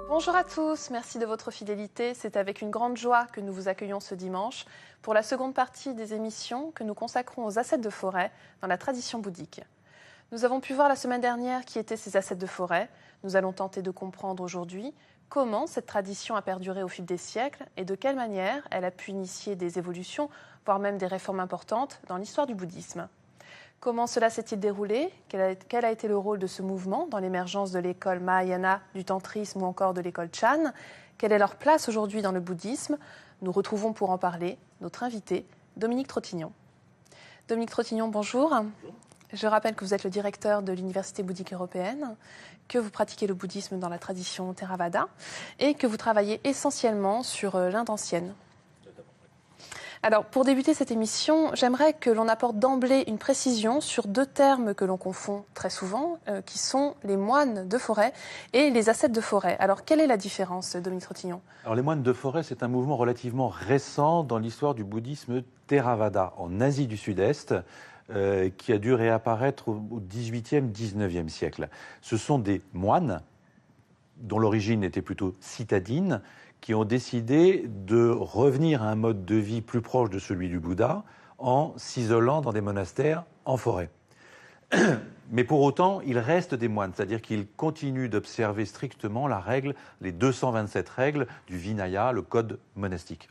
Bonjour à tous, merci de votre fidélité. C'est avec une grande joie que nous vous accueillons ce dimanche pour la seconde partie des émissions que nous consacrons aux ascètes de forêt dans la tradition bouddhique. Nous avons pu voir la semaine dernière qui étaient ces ascètes de forêt. Nous allons tenter de comprendre aujourd'hui comment cette tradition a perduré au fil des siècles et de quelle manière elle a pu initier des évolutions, voire même des réformes importantes dans l'histoire du bouddhisme. Comment cela s'est-il déroulé? Quel a été le rôle de ce mouvement dans l'émergence de l'école Mahayana, du tantrisme ou encore de l'école Chan? Quelle est leur place aujourd'hui dans le bouddhisme? Nous retrouvons pour en parler notre invité, Dominique Trottignon. Dominique Trottignon, bonjour. Je rappelle que vous êtes le directeur de l'Université bouddhique européenne, que vous pratiquez le bouddhisme dans la tradition Theravada et que vous travaillez essentiellement sur l'Inde ancienne. Alors, pour débuter cette émission, j'aimerais que l'on apporte d'emblée une précision sur deux termes que l'on confond très souvent, qui sont les moines de forêt et les ascètes de forêt. Alors, quelle est la différence, Dominique Trottignon? Alors, les moines de forêt, c'est un mouvement relativement récent dans l'histoire du bouddhisme Theravada, en Asie du Sud-Est, qui a dû réapparaître au XVIIIe, XIXe siècle. Ce sont des moines, dont l'origine était plutôt citadine, qui ont décidé de revenir à un mode de vie plus proche de celui du Bouddha en s'isolant dans des monastères en forêt. Mais pour autant, ils restent des moines, c'est-à-dire qu'ils continuent d'observer strictement la règle, les 227 règles du Vinaya, le code monastique.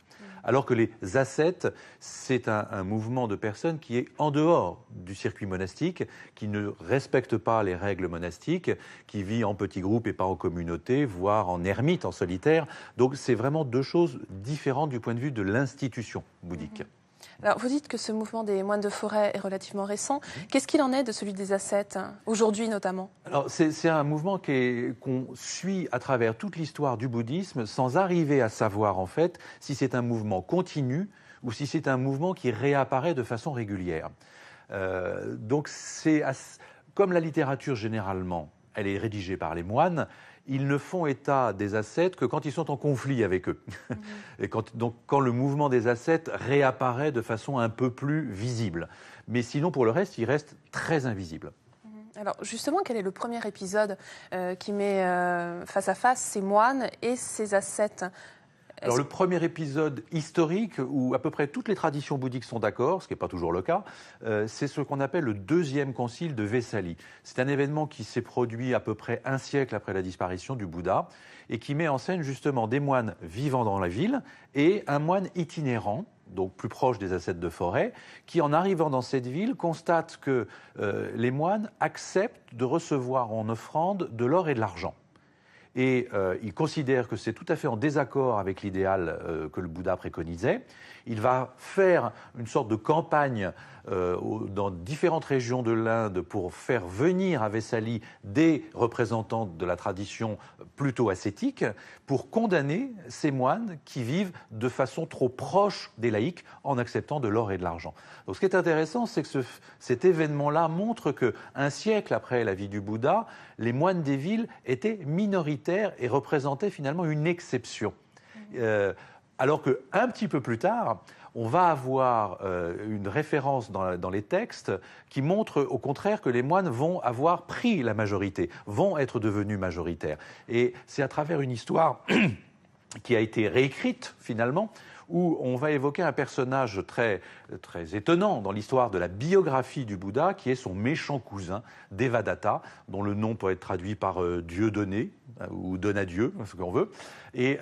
Alors que les ascètes, c'est un mouvement de personnes qui est en dehors du circuit monastique, qui ne respecte pas les règles monastiques, qui vit en petits groupes et pas en communauté, voire en ermite, en solitaire. Donc c'est vraiment deux choses différentes du point de vue de l'institution bouddhique. Alors, vous dites que ce mouvement des moines de forêt est relativement récent. Qu'est-ce qu'il en est de celui des ascètes, aujourd'hui notamment? Alors, c'est un mouvement qu'on suit à travers toute l'histoire du bouddhisme sans arriver à savoir, en fait, si c'est un mouvement continu ou si c'est un mouvement qui réapparaît de façon régulière. Donc, comme la littérature, généralement, elle est rédigée par les moines, ils ne font état des ascètes que quand ils sont en conflit avec eux. Et quand le mouvement des ascètes réapparaît de façon un peu plus visible. Mais sinon, pour le reste, il reste très invisible. Alors justement, quel est le premier épisode qui met face à face ces moines et ces ascètes? Alors le premier épisode historique, où à peu près toutes les traditions bouddhiques sont d'accord, ce qui n'est pas toujours le cas, c'est ce qu'on appelle le deuxième concile de Vesali. C'est un événement qui s'est produit à peu près un siècle après la disparition du Bouddha et qui met en scène justement des moines vivant dans la ville et un moine itinérant, donc plus proche des ascètes de forêt, qui en arrivant dans cette ville constate que les moines acceptent de recevoir en offrande de l'or et de l'argent. Et il considère que c'est tout à fait en désaccord avec l'idéal que le Bouddha préconisait. Il va faire une sorte de campagne dans différentes régions de l'Inde pour faire venir à Vesali des représentants de la tradition plutôt ascétique pour condamner ces moines qui vivent de façon trop proche des laïcs en acceptant de l'or et de l'argent. Donc ce qui est intéressant, c'est que cet événement-là montre qu'un siècle après la vie du Bouddha, les moines des villes étaient minoritaires et représentaient finalement une exception. Alors qu'un petit peu plus tard, on va avoir une référence dans les textes qui montre au contraire que les moines vont avoir pris la majorité, vont être devenus majoritaires. Et c'est à travers une histoire qui a été réécrite finalement, où on va évoquer un personnage très, très étonnant dans l'histoire de la biographie du Bouddha, qui est son méchant cousin, Devadatta, dont le nom peut être traduit par Dieu donné, ou donne à Dieu, ce qu'on veut. Et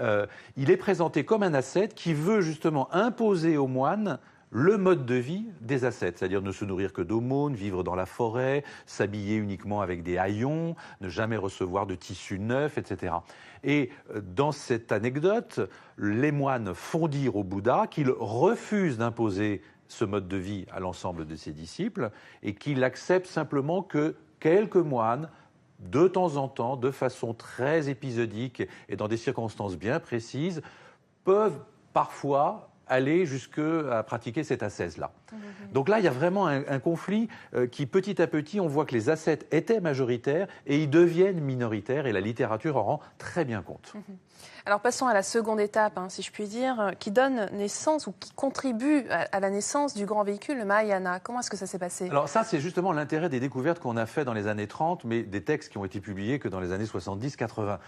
il est présenté comme un ascète qui veut justement imposer aux moines le mode de vie des ascètes, c'est-à-dire ne se nourrir que d'aumônes, vivre dans la forêt, s'habiller uniquement avec des haillons, ne jamais recevoir de tissus neufs, etc. Et dans cette anecdote, les moines font dire au Bouddha qu'il refuse d'imposer ce mode de vie à l'ensemble de ses disciples et qu'il accepte simplement que quelques moines, de temps en temps, de façon très épisodique et dans des circonstances bien précises, peuvent parfois aller jusqu'à pratiquer cette ascèse-là. Donc là, il y a vraiment un conflit qui, petit à petit, on voit que les ascètes étaient majoritaires et ils deviennent minoritaires et la littérature en rend très bien compte. Alors passons à la seconde étape, si je puis dire, qui donne naissance ou qui contribue à la naissance du grand véhicule, le Mahayana. Comment est-ce que ça s'est passé? Alors ça, c'est justement l'intérêt des découvertes qu'on a fait dans les années 30, mais des textes qui ont été publiés que dans les années 70-80.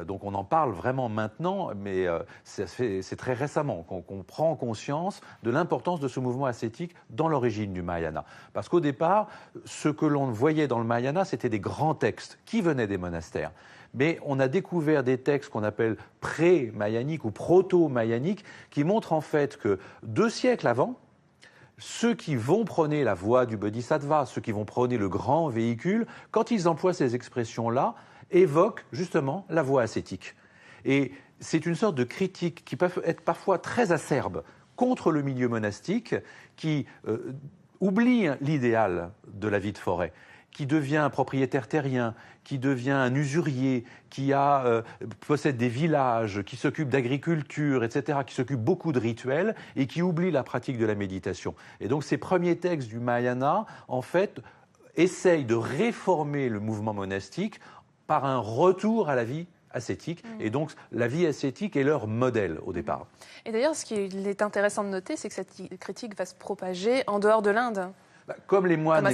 Donc on en parle vraiment maintenant, mais c'est très récemment qu'on prend conscience de l'importance de ce mouvement ascétique dans l'origine du Mahayana. Parce qu'au départ, ce que l'on voyait dans le Mahayana, c'était des grands textes qui venaient des monastères. Mais on a découvert des textes qu'on appelle pré-mayaniques ou proto-mayaniques qui montrent en fait que 2 siècles avant, ceux qui vont prôner la voie du bodhisattva, ceux qui vont prôner le grand véhicule, quand ils emploient ces expressions-là, évoquent justement la voie ascétique. Et c'est une sorte de critique qui peut être parfois très acerbe contre le milieu monastique qui oublie l'idéal de la vie de forêt, qui devient un propriétaire terrien, qui devient un usurier, qui possède des villages, qui s'occupe d'agriculture, etc., qui s'occupe beaucoup de rituels et qui oublie la pratique de la méditation. Et donc ces premiers textes du Mahayana, en fait, essayent de réformer le mouvement monastique par un retour à la vie ascétique. Et donc la vie ascétique est leur modèle au départ. Et d'ailleurs, ce qu'il est intéressant de noter, c'est que cette critique va se propager en dehors de l'Inde. Comme les moines et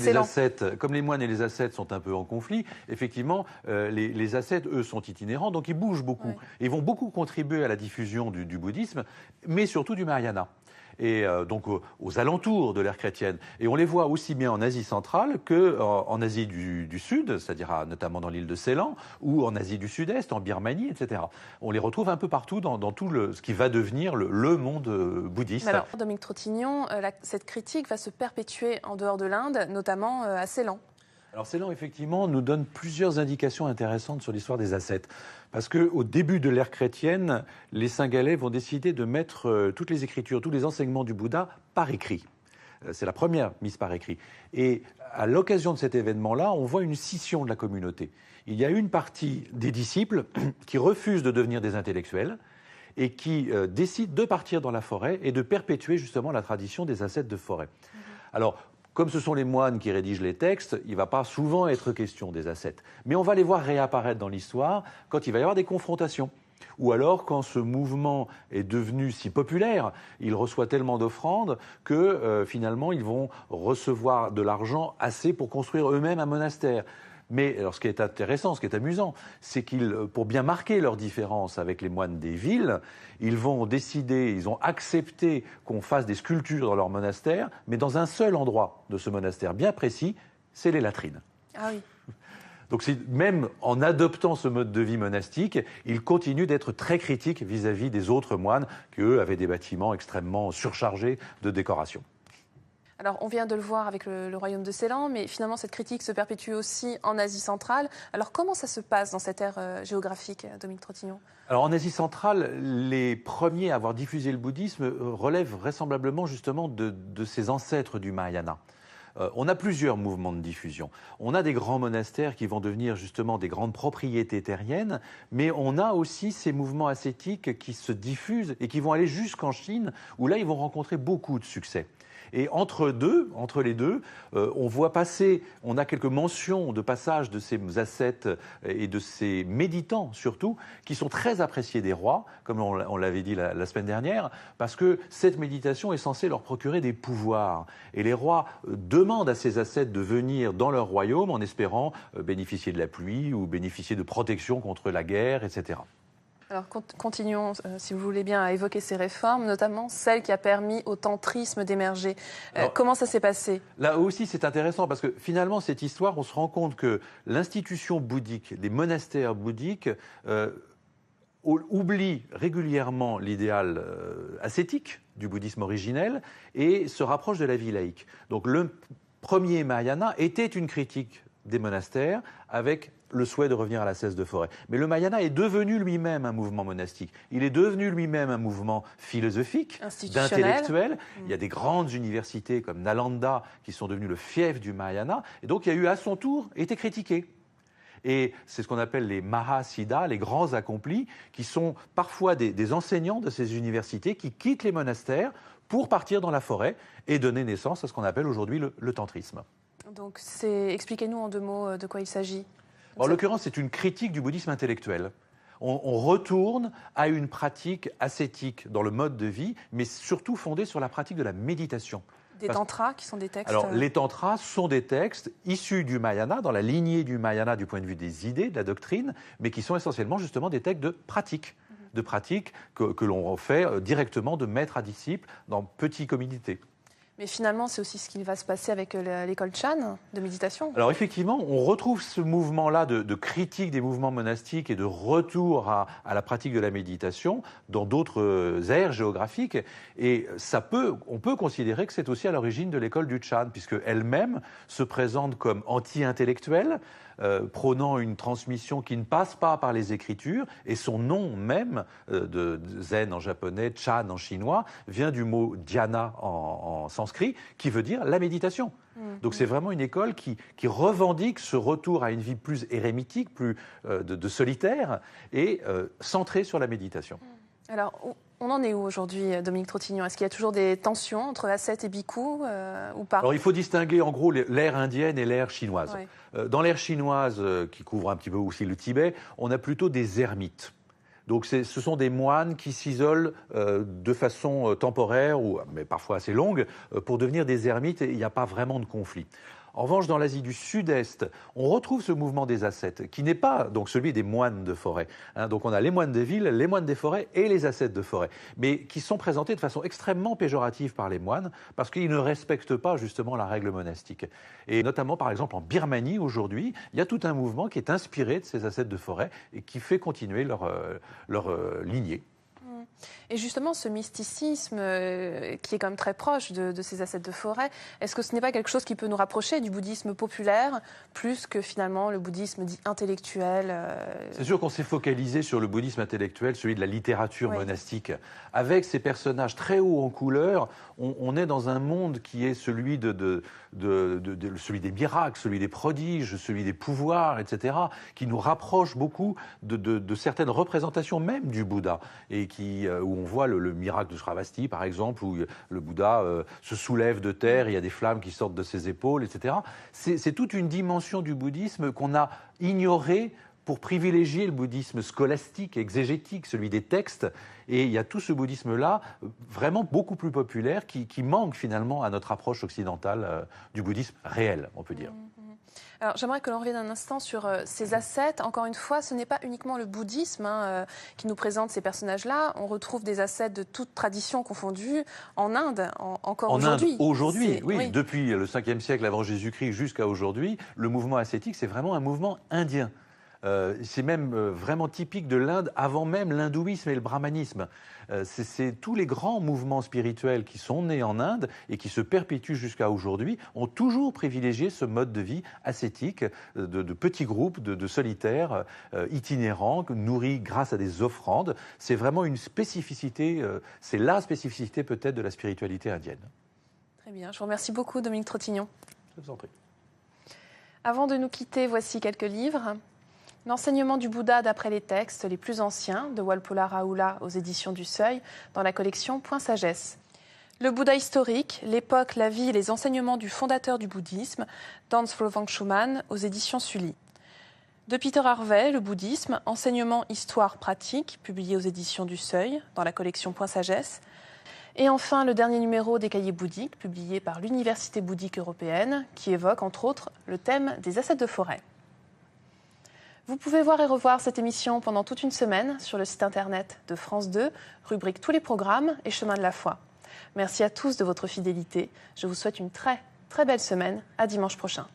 les ascètes sont un peu en conflit, effectivement, les ascètes, eux, sont itinérants, donc ils bougent beaucoup. Oui. Et ils vont beaucoup contribuer à la diffusion du bouddhisme, mais surtout du Mahayana. Et donc aux alentours de l'ère chrétienne. Et on les voit aussi bien en Asie centrale qu'en Asie du Sud, c'est-à-dire notamment dans l'île de Ceylan, ou en Asie du Sud-Est, en Birmanie, etc. On les retrouve un peu partout dans tout ce qui va devenir le monde bouddhiste. Alors, Dominique Trottignon, cette critique va se perpétuer en dehors de l'Inde, notamment à Ceylan. Alors Ceylan, effectivement, nous donne plusieurs indications intéressantes sur l'histoire des ascètes. Parce qu'au début de l'ère chrétienne, les Singhalais vont décider de mettre toutes les écritures, tous les enseignements du Bouddha par écrit. C'est la première mise par écrit. Et à l'occasion de cet événement-là, on voit une scission de la communauté. Il y a une partie des disciples qui refusent de devenir des intellectuels et qui décident de partir dans la forêt et de perpétuer justement la tradition des ascètes de forêt. Alors, comme ce sont les moines qui rédigent les textes, il ne va pas souvent être question des ascètes. Mais on va les voir réapparaître dans l'histoire quand il va y avoir des confrontations. Ou alors quand ce mouvement est devenu si populaire, il reçoit tellement d'offrandes que finalement ils vont recevoir de l'argent assez pour construire eux-mêmes un monastère. Mais alors, ce qui est intéressant, ce qui est amusant, c'est qu'ils, pour bien marquer leur différence avec les moines des villes, ils vont décider, ils ont accepté qu'on fasse des sculptures dans leur monastère, mais dans un seul endroit de ce monastère bien précis, c'est les latrines. Ah oui. Donc même en adoptant ce mode de vie monastique, ils continuent d'être très critiques vis-à-vis des autres moines qui, eux, avaient des bâtiments extrêmement surchargés de décoration. Alors, on vient de le voir avec le royaume de Ceylan, mais finalement, cette critique se perpétue aussi en Asie centrale. Alors, comment ça se passe dans cette ère géographique, Dominique Trottignon ? Alors, en Asie centrale, les premiers à avoir diffusé le bouddhisme relèvent vraisemblablement justement de ces ancêtres du Mahayana. On a plusieurs mouvements de diffusion. On a des grands monastères qui vont devenir justement des grandes propriétés terriennes, mais on a aussi ces mouvements ascétiques qui se diffusent et qui vont aller jusqu'en Chine, où là, ils vont rencontrer beaucoup de succès. Et entre les deux, on a quelques mentions de passage de ces ascètes et de ces méditants surtout, qui sont très appréciés des rois, comme on l'avait dit la semaine dernière, parce que cette méditation est censée leur procurer des pouvoirs. Et les rois demandent à ces ascètes de venir dans leur royaume en espérant bénéficier de la pluie ou bénéficier de protection contre la guerre, etc. Alors, continuons, si vous voulez bien, à évoquer ces réformes, notamment celle qui a permis au tantrisme d'émerger. Comment ça s'est passé ? Là aussi, c'est intéressant parce que finalement, cette histoire, on se rend compte que l'institution bouddhique, les monastères bouddhiques, oublie régulièrement l'idéal ascétique du bouddhisme originel et se rapproche de la vie laïque. Donc, le premier Mahayana était une critique des monastères avec le souhait de revenir à l'ascèse de forêt. Mais le Mahayana est devenu lui-même un mouvement monastique. Il est devenu lui-même un mouvement philosophique, d'intellectuel. Il y a des grandes universités comme Nalanda qui sont devenues le fief du Mahayana. Et donc, il y a eu à son tour été critiqué. Et c'est ce qu'on appelle les Mahasiddhas, les grands accomplis, qui sont parfois des enseignants de ces universités qui quittent les monastères pour partir dans la forêt et donner naissance à ce qu'on appelle aujourd'hui le tantrisme. Donc expliquez-nous en 2 mots de quoi il s'agit. En l'occurrence, c'est une critique du bouddhisme intellectuel. On retourne à une pratique ascétique dans le mode de vie, mais surtout fondée sur la pratique de la méditation. Des tantras qui sont des textes. Alors, les tantras sont des textes issus du Mahayana, dans la lignée du Mahayana du point de vue des idées, de la doctrine, mais qui sont essentiellement justement des textes de pratique. De pratique que l'on fait directement de maître à disciple dans petites communautés. Mais finalement, c'est aussi ce qui va se passer avec l'école Chan de méditation. Alors effectivement, on retrouve ce mouvement-là de critique des mouvements monastiques et de retour à la pratique de la méditation dans d'autres aires géographiques. Et on peut considérer que c'est aussi à l'origine de l'école du Chan, puisqu'elle-même se présente comme anti-intellectuelle, prônant une transmission qui ne passe pas par les écritures, et son nom même, de zen en japonais, Chan en chinois, vient du mot dhyana en sanskrit, qui veut dire la méditation. Donc c'est vraiment une école qui revendique ce retour à une vie plus érémitique, plus de solitaire, et centrée sur la méditation. Alors, on en est où aujourd'hui, Dominique Trottignon? Est-ce qu'il y a toujours des tensions entre ascète et bhikkhu ou pas? Alors, il faut distinguer en gros l'ère indienne et l'ère chinoise. Ouais. Dans l'ère chinoise, qui couvre un petit peu aussi le Tibet, on a plutôt des ermites. Donc ce sont des moines qui s'isolent de façon temporaire, mais parfois assez longue, pour devenir des ermites, et il n'y a pas vraiment de conflit. En revanche, dans l'Asie du Sud-Est, on retrouve ce mouvement des ascètes, qui n'est pas donc celui des moines de forêt. Donc on a les moines des villes, les moines des forêts et les ascètes de forêt, mais qui sont présentés de façon extrêmement péjorative par les moines, parce qu'ils ne respectent pas justement la règle monastique. Et notamment, par exemple, en Birmanie, aujourd'hui, il y a tout un mouvement qui est inspiré de ces ascètes de forêt et qui fait continuer leur lignée. Et justement, ce mysticisme qui est quand même très proche de ces ascètes de forêt, est-ce que ce n'est pas quelque chose qui peut nous rapprocher du bouddhisme populaire, plus que finalement le bouddhisme dit intellectuel C'est sûr qu'on s'est focalisé sur le bouddhisme intellectuel, celui de la littérature monastique. Avec ces personnages très hauts en couleur, on est dans un monde qui est celui celui des miracles, celui des prodiges, celui des pouvoirs, etc., qui nous rapproche beaucoup de certaines représentations même du Bouddha, et où on voit le miracle de Shravasti, par exemple, où le Bouddha se soulève de terre, il y a des flammes qui sortent de ses épaules, etc. C'est toute une dimension du bouddhisme qu'on a ignorée pour privilégier le bouddhisme scolastique, exégétique, celui des textes. Et il y a tout ce bouddhisme-là, vraiment beaucoup plus populaire, qui manque finalement à notre approche occidentale du bouddhisme réel, on peut dire. Alors, j'aimerais que l'on revienne un instant sur ces ascètes. Encore une fois, ce n'est pas uniquement le bouddhisme qui nous présente ces personnages-là. On retrouve des ascètes de toutes traditions confondues en Inde, encore aujourd'hui. En Inde, aujourd'hui, oui. Depuis le 5e siècle avant Jésus-Christ jusqu'à aujourd'hui, le mouvement ascétique, c'est vraiment un mouvement indien. C'est même vraiment typique de l'Inde, avant même l'hindouisme et le brahmanisme. C'est tous les grands mouvements spirituels qui sont nés en Inde et qui se perpétuent jusqu'à aujourd'hui ont toujours privilégié ce mode de vie ascétique, de petits groupes, de solitaires, itinérants, nourris grâce à des offrandes. C'est vraiment une spécificité, c'est la spécificité peut-être de la spiritualité indienne. Très bien, je vous remercie beaucoup Dominique Trottignon. Je vous en prie. Avant de nous quitter, voici quelques livres. L'enseignement du Bouddha d'après les textes les plus anciens de Walpola Rahula aux éditions du Seuil dans la collection Point Sagesse. Le Bouddha historique, l'époque, la vie et les enseignements du fondateur du bouddhisme d'Hans Wolfgang Schumann aux éditions Sully. De Peter Harvey, le bouddhisme, enseignement, histoire, pratique, publié aux éditions du Seuil dans la collection Point Sagesse. Et enfin, le dernier numéro des cahiers bouddhiques, publié par l'Université bouddhique européenne, qui évoque entre autres le thème des ascètes de forêt. Vous pouvez voir et revoir cette émission pendant toute une semaine sur le site internet de France 2, rubrique Tous les programmes et Chemin de la foi. Merci à tous de votre fidélité. Je vous souhaite une très, très belle semaine. À dimanche prochain.